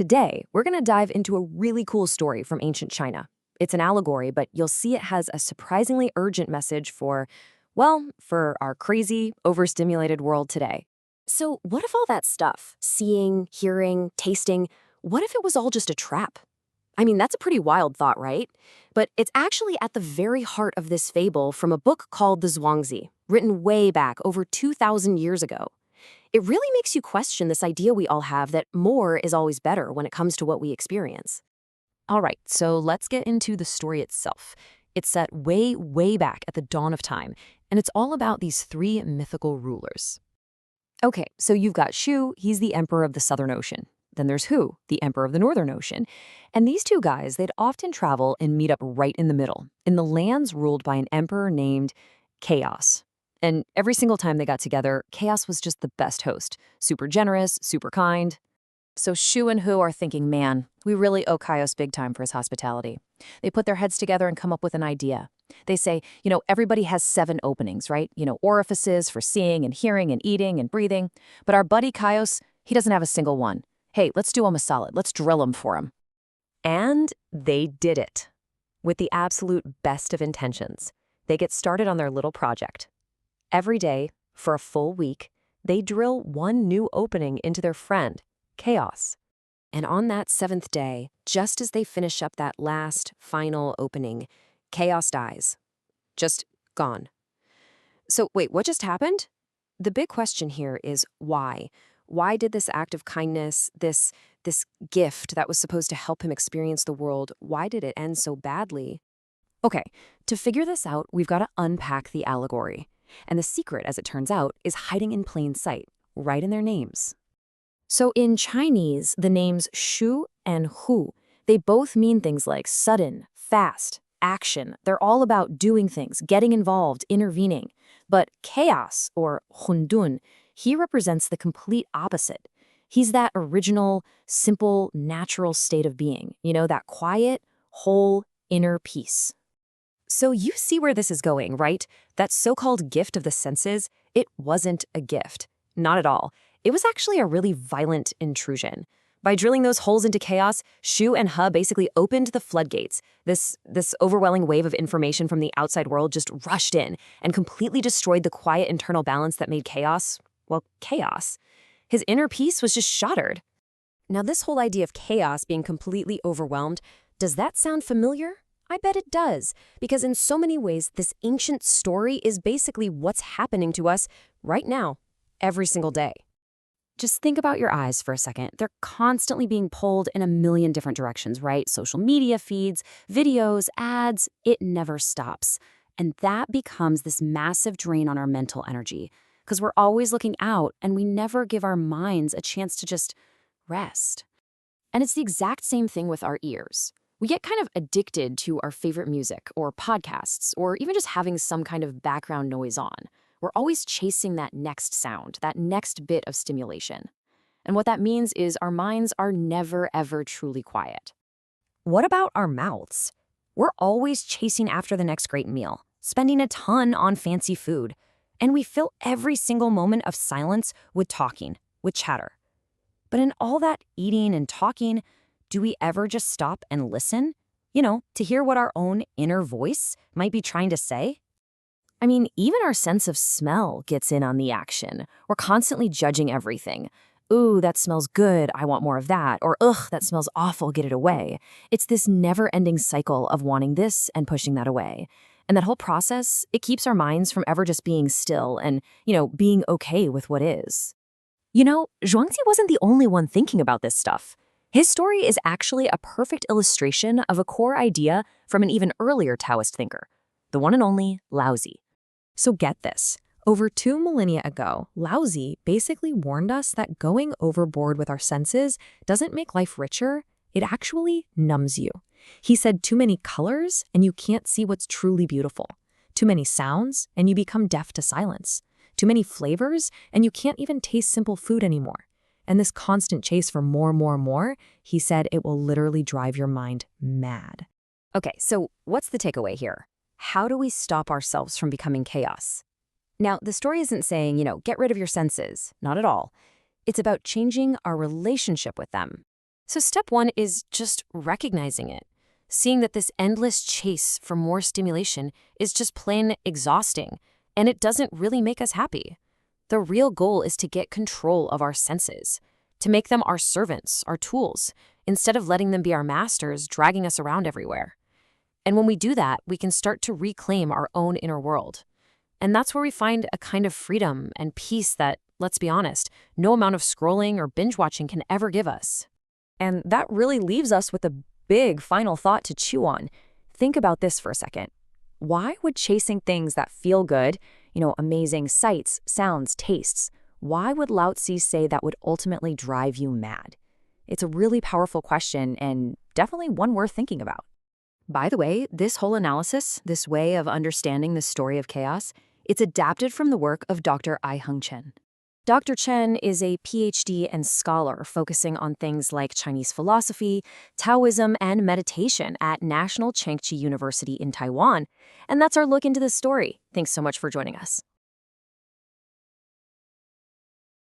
Today, we're going to dive into a really cool story from ancient China. It's an allegory, but you'll see it has a surprisingly urgent message for, well, for our crazy, overstimulated world today. So, what if all that stuff, seeing, hearing, tasting, what if it was all just a trap? I mean, that's a pretty wild thought, right? But it's actually at the very heart of this fable from a book called The Zhuangzi, written way back over 2,000 years ago. It really makes you question this idea we all have that more is always better when it comes to what we experience. All right, so let's get into the story itself. It's set way, way back at the dawn of time, and it's all about these three mythical rulers. Okay, so you've got Shu, he's the emperor of the Southern Ocean. Then there's Hu, the emperor of the Northern Ocean. And these two guys, they'd often travel and meet up right in the middle, in the lands ruled by an emperor named Chaos. And every single time they got together, Chaos was just the best host. Super generous, super kind. So Shu and Hu are thinking, man, we really owe Chaos big time for his hospitality. They put their heads together and come up with an idea. They say, everybody has 7 openings, right? Orifices for seeing and hearing and eating and breathing. But our buddy Chaos, he doesn't have a single one. Hey, let's do him a solid. Let's drill him for him. And they did it. With the absolute best of intentions. They get started on their little project. Every day, for a full week, they drill one new opening into their friend, Chaos. And on that 7th day, just as they finish up that last, final opening, Chaos dies. Just gone. So wait, what just happened? The big question here is why? Why did this act of kindness, this gift that was supposed to help him experience the world, why did it end so badly? Okay, to figure this out, we've got to unpack the allegory. And the secret, as it turns out, is hiding in plain sight, right in their names. So in Chinese, the names Shu and Hu, they both mean things like sudden, fast, action. They're all about doing things, getting involved, intervening. But Chaos, or Hundun, he represents the complete opposite. He's that original, simple, natural state of being, that quiet, whole, inner peace. So you see where this is going, right? That so-called gift of the senses, it wasn't a gift. Not at all. It was actually a really violent intrusion. By drilling those holes into Chaos, Shu and He basically opened the floodgates. This overwhelming wave of information from the outside world just rushed in and completely destroyed the quiet internal balance that made Chaos, well, chaos. His inner peace was just shattered. Now, this whole idea of Chaos being completely overwhelmed, does that sound familiar? I bet it does, because in so many ways, this ancient story is basically what's happening to us right now, every single day. Just think about your eyes for a second. They're constantly being pulled in a million different directions, right? Social media feeds, videos, ads, it never stops. And that becomes this massive drain on our mental energy, because we're always looking out and we never give our minds a chance to just rest. And it's the exact same thing with our ears. We get kind of addicted to our favorite music or podcasts or even just having some kind of background noise on. We're always chasing that next sound, that next bit of stimulation. And what that means is our minds are never, ever truly quiet. What about our mouths? We're always chasing after the next great meal, spending a ton on fancy food, and we fill every single moment of silence with talking, with chatter. But in all that eating and talking, do we ever just stop and listen? To hear what our own inner voice might be trying to say? I mean, even our sense of smell gets in on the action. We're constantly judging everything. Ooh, that smells good, I want more of that. Or ugh, that smells awful, get it away. It's this never-ending cycle of wanting this and pushing that away. And that whole process, it keeps our minds from ever just being still and, being okay with what is. Zhuangzi wasn't the only one thinking about this stuff. His story is actually a perfect illustration of a core idea from an even earlier Taoist thinker, the one and only Laozi. So get this. Over 2 millennia ago, Laozi basically warned us that going overboard with our senses doesn't make life richer, it actually numbs you. He said too many colors and you can't see what's truly beautiful. Too many sounds and you become deaf to silence. Too many flavors and you can't even taste simple food anymore. And this constant chase for more, he said it will literally drive your mind mad. Okay, so what's the takeaway here? How do we stop ourselves from becoming chaos? Now, the story isn't saying, get rid of your senses. Not at all. It's about changing our relationship with them. So step one is just recognizing it, seeing that this endless chase for more stimulation is just plain exhausting, and it doesn't really make us happy. The real goal is to get control of our senses, to make them our servants, our tools, instead of letting them be our masters, dragging us around everywhere. And when we do that, we can start to reclaim our own inner world. And that's where we find a kind of freedom and peace that, let's be honest, no amount of scrolling or binge watching can ever give us. And that really leaves us with a big final thought to chew on. Think about this for a second. Why would chasing things that feel good, amazing sights, sounds, tastes, why would Lao Tzu say that would ultimately drive you mad? It's a really powerful question and definitely one worth thinking about. By the way, this whole analysis, this way of understanding the story of chaos, it's adapted from the work of Dr. Ai-Hung Chen. Dr. Chen is a PhD and scholar focusing on things like Chinese philosophy, Taoism, and meditation at National Chengchi University in Taiwan. And that's our look into this story. Thanks so much for joining us.